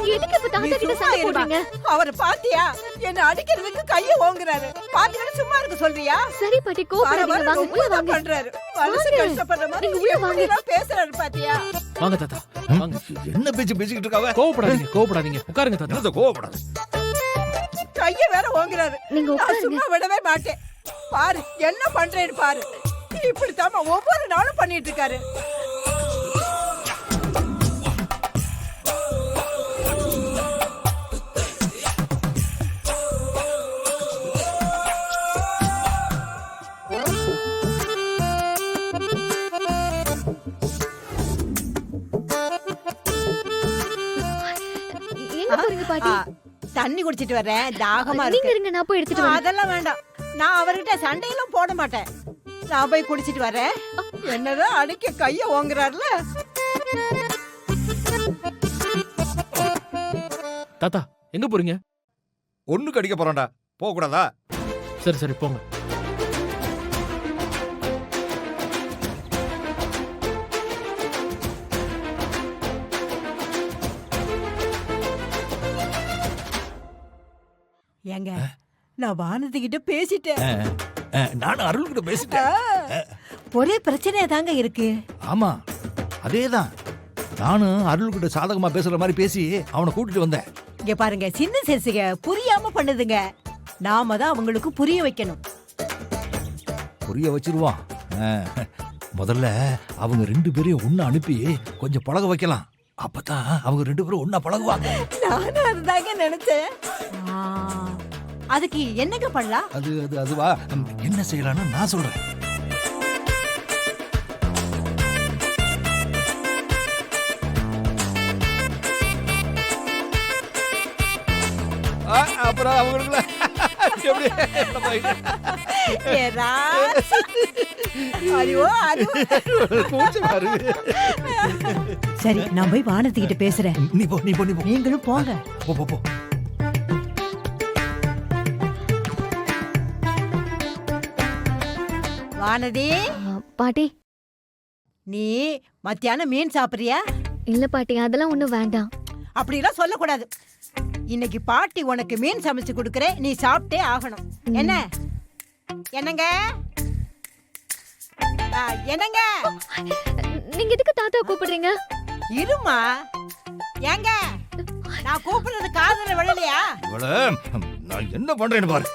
நீங்க எதுக்கு இப்ப தாத்தா கிட்ட சண்டை போடுறீங்க? அவரை பாத்தியா? என்ன அடிக்கிறதுக்கு கைய ஓங்குறாரு. பாத்துக்கிட்டு சும்மா இருக்க சொல்றியா? சரி பாட்டி, கோபப்படாதீங்க. வாங்க உள்ள வாங்க. பண்றாரு. மனசு கஷ்டப்படுற மாதிரி நீங்க உள்ள வாங்க. இப்படிலாம் பேசுறாரு பாத்தியா? வாங்க தாத்தா வாங்க. என்ன பேச்சு பேசிக்கிட்டு இருக்காவ? கோவப்படாதீங்க உட்காருங்க தாத்தா. என்னது கோவப்படாது? கைய வேற ஓங்குறாரு. நீங்க நான் உட்காருங்க. சும்மா விடவே மாட்டேன். பாரு என்ன பண்றேன்னு பாரு. இப்படித்தாமா ஒவ்வொரு நாளும் பண்ணிட்டு இருக்காரு. எங்க போறீங்க பாட்டி? தண்ணி குடிச்சிட்டு வர்றேன். தாகமா நீங்க இருக்கு. இருங்க, நான் போய் எடுத்துட்டு வரேன். அதெல்லாம் வேண்டாம். நான் அவர்கிட்ட சண்டையெல்லாம் போட மாட்டேன். நான் போய் குடிச்சிட்டு வரேன். என்னதான் அடிக்க கைய ஓங்குறாருல. தாத்தா எங்க போறீங்க? ஒண்ணு கடிக்க போறான்டா. போக கூடாதா? சரி போங்க. ஏங்க நான் வானத்துக்கிட்ட பேசிட்டேன். நானும் அருள் கிட்ட பேசிட்டேன். ஒரே பிரச்சனை தாங்க இருக்கு. ஆமா அதேதான். நானும் அருள் கிட்ட சாதகமா பேசுற மாதிரி பேசி அவனை கூட்டிட்டு வந்தேன். இங்க பாருங்க, சின்ன சிறுசுங்க புரியாம பண்ணுதுங்க. நாம தான் அவங்களுக்கு புரிய வைக்கணும். புரிய வச்சிருவான். முதல்ல அவங்க 2 பேரையும் ஒண்ணு அனுப்பி கொஞ்சம் பழக வைக்கலாம். அப்பதான் அவங்க 2 பேரும் ஒண்ணா பழகுவாங்க. நானும் அதுதாங்க நினைச்சேன். அதுக்கு என்னங்க பண்ணலாம்? அதுவா என்ன செய்யலாம்னு நான் சொல்றேன். அப்புறம் அவங்களுக்குள்ள சரி, நான் போய் வானத்துக்கிட்ட பேசுறேன். நீ போ. நீங்களும் போங்க. போ. வானதி, பாட்டி. நீ மத்தியானம் மீன் சாப்பிடுறியா? இல்ல பாட்டி, அதெல்லாம் ஒண்ணும் வேண்டாம். அப்படிலாம் சொல்லக்கூடாது. இன்னைக்கு பாட்டி உனக்கு மீன் சமைச்சு கொடுக்கறேன். நீ சாப்பிட்டே ஆகணும். என்னங்க நீங்க எதுக்கு தாத்தா கூப்பிடுறீங்க? இருமா. ஏங்க நான் கூப்பிடுறது காதுல விழலையா? நான் என்ன பண்றேன்னு பாரு.